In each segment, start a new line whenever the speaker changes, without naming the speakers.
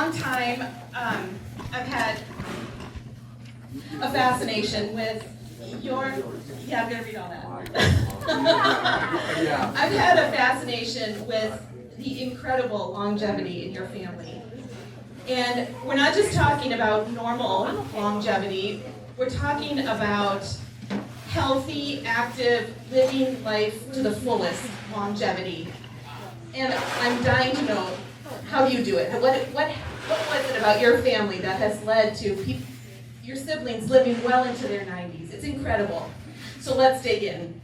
long time, I've had a fascination with yeah, I'm gonna read all that. I've had a fascination with the incredible longevity in your family. And we're not just talking about normal longevity, we're talking about healthy, active, living life to the fullest longevity. And I'm dying to know how you do it. What was it about your family that has led to your siblings living well into their 90s? It's incredible. So let's dig in.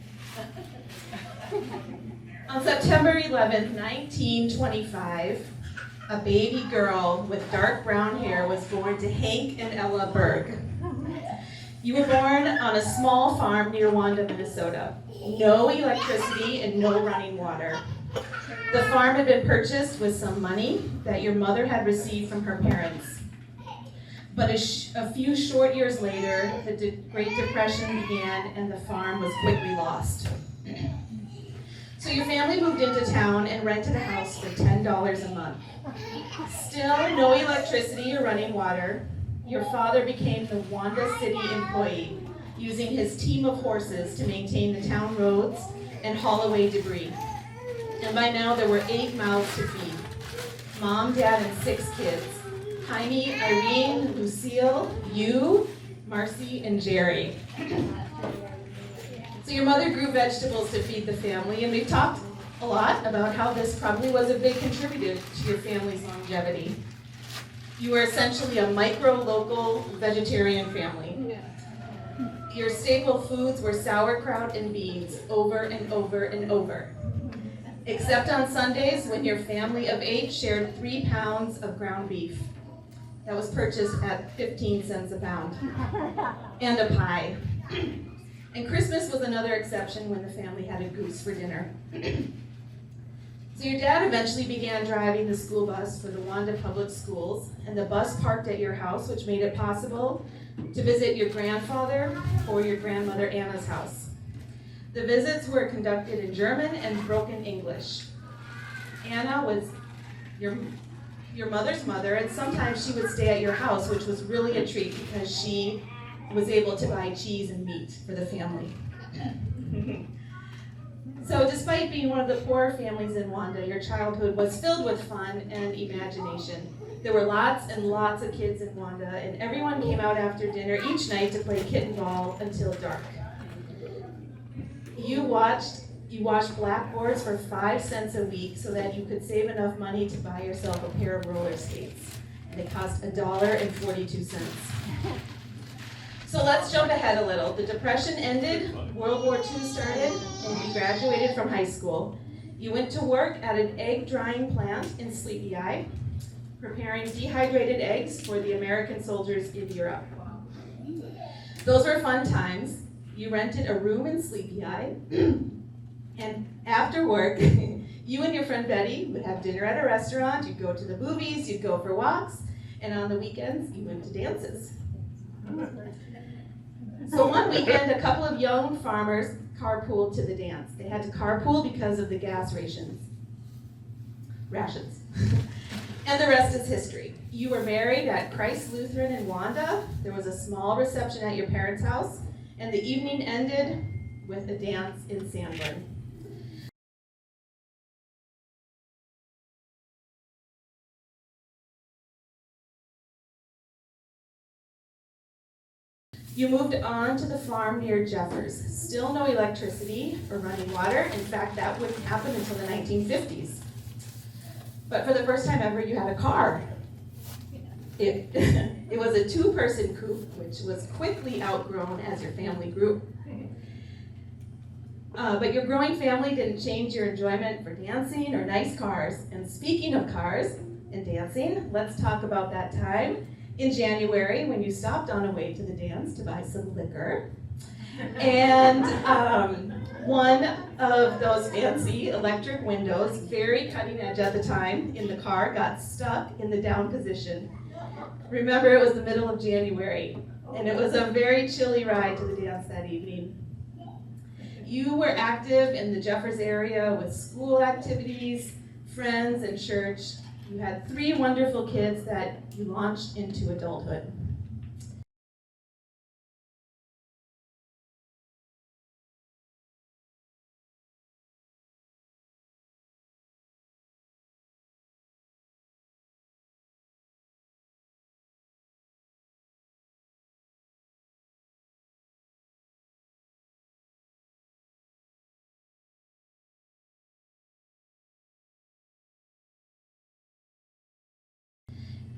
On September 11th, 1925, a baby girl with dark brown hair was born to Hank and Ella Berg. You were born on a small farm near Wanda, Minnesota. No electricity and no running water. The farm had been purchased with some money that your mother had received from her parents. But a few short years later, the Great Depression began and the farm was quickly lost. So your family moved into town and rented a house for $10 a month. Still no electricity or running water. Your father became the Wanda City employee, using his team of horses to maintain the town roads and haul away debris. And by now there were 8 mouths to feed. Mom, Dad, and 6 kids. Jaime, Irene, Lucille, you, Marcy, and Jerry. So your mother grew vegetables to feed the family, and we've talked a lot about how this probably was a big contributor to your family's longevity. You were essentially a micro-local vegetarian family. Your staple foods were sauerkraut and beans over and over and over. Except on Sundays when your family of 8 shared 3 pounds of ground beef that was purchased at 15 cents a pound, and a pie. And Christmas was another exception when the family had a goose for dinner. So your dad eventually began driving the school bus for the Wanda Public Schools, and the bus parked at your house, which made it possible to visit your grandfather or your grandmother Anna's house. The visits were conducted in German and broken English. Anna was your mother's mother, and sometimes she would stay at your house, which was really a treat because she was able to buy cheese and meat for the family. So despite being one of the poorer families in Wanda, your childhood was filled with fun and imagination. There were lots and lots of kids in Wanda, and everyone came out after dinner each night to play kitten ball until dark. You washed blackboards for 5 cents a week so that you could save enough money to buy yourself a pair of roller skates. They cost $1.42. So let's jump ahead a little. The Depression ended, World War II started, and you graduated from high school. You went to work at an egg drying plant in Sleepy Eye, preparing dehydrated eggs for the American soldiers in Europe. Those were fun times. You rented a room in Sleepy Eye, and after work, you and your friend Betty would have dinner at a restaurant, you'd go to the movies, you'd go for walks, and on the weekends, you went to dances. So one weekend, a couple of young farmers carpooled to the dance. They had to carpool because of the gas rations. And the rest is history. You were married at Christ Lutheran in Wanda. There was a small reception at your parents' house, and the evening ended with a dance in Sanborn. You moved on to the farm near Jeffers. Still no electricity or running water. In fact, that wouldn't happen until the 1950s. But for the first time ever, you had a car. It was a 2-person coupe, which was quickly outgrown as your family grew. But your growing family didn't change your enjoyment for dancing or nice cars. And speaking of cars and dancing, let's talk about that time in January when you stopped on a way to the dance to buy some liquor. And one of those fancy electric windows, very cutting edge at the time, in the car got stuck in the down position. Remember, it was the middle of January, and it was a very chilly ride to the dance that evening. You were active in the Jeffers area with school activities, friends, and church. You had 3 wonderful kids that you launched into adulthood.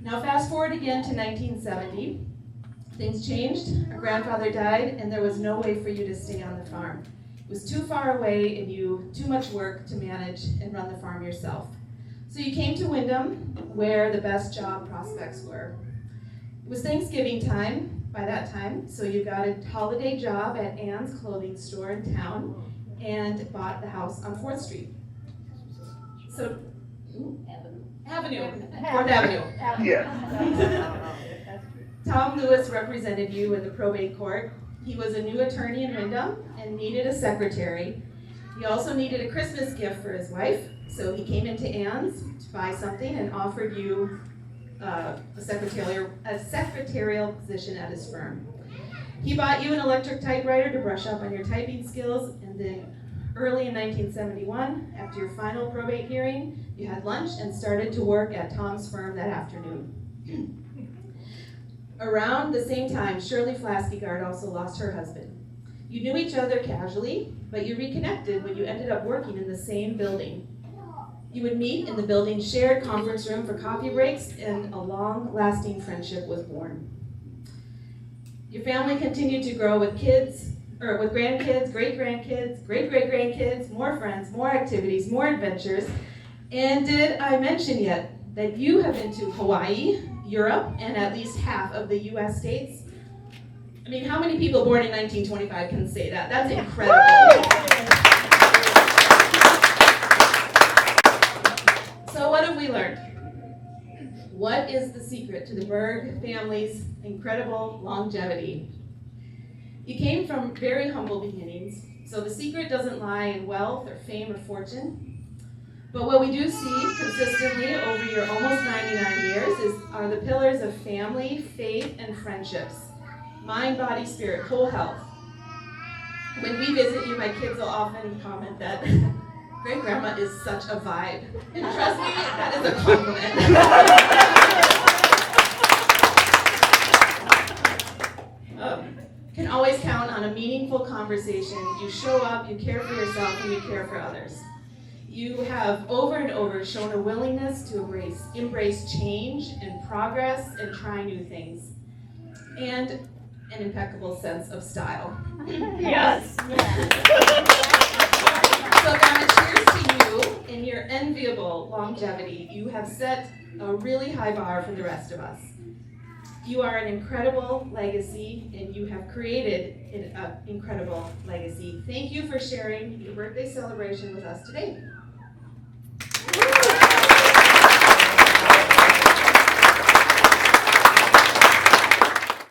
Now fast forward again to 1970. Things changed, our grandfather died, and there was no way for you to stay on the farm. It was too far away and too much work to manage and run the farm yourself. So you came to Windham, where the best job prospects were. It was Thanksgiving time by that time, so you got a holiday job at Ann's clothing store in town and bought the house on 4th Street. So, Avenue. 4th Avenue.
Yeah.
Tom Lewis represented you in the probate court. He was a new attorney in Windham and needed a secretary. He also needed a Christmas gift for his wife, so he came into Ann's to buy something and offered you a secretarial position at his firm. He bought you an electric typewriter to brush up on your typing skills, and then early in 1971, after your final probate hearing, you had lunch and started to work at Tom's firm that afternoon. Around the same time, Shirley Flaskegard also lost her husband. You knew each other casually, but you reconnected when you ended up working in the same building. You would meet in the building's shared conference room for coffee breaks, and a long-lasting friendship was born. Your family continued to grow with grandkids, great-grandkids, great-great-grandkids, more friends, more activities, more adventures. And did I mention yet that you have been to Hawaii, Europe, and at least half of the US states? I mean, how many people born in 1925 can say that? That's incredible. So what have we learned? What is the secret to the Berg family's incredible longevity? You came from very humble beginnings, so the secret doesn't lie in wealth or fame or fortune. But what we do see consistently over your almost 99 years are the pillars of family, faith, and friendships. Mind, body, spirit, whole health. When we visit you, my kids will often comment that great-grandma is such a vibe. And trust me, that is a compliment. Can always count on a meaningful conversation. You show up, you care for yourself, and you care for others. You have over and over shown a willingness to embrace change and progress and try new things. And an impeccable sense of style.
Yes.
So Grandma, cheers to you in your enviable longevity. You have set a really high bar for the rest of us. You are an incredible legacy, and you have created an incredible legacy. Thank you for sharing your birthday celebration with us today.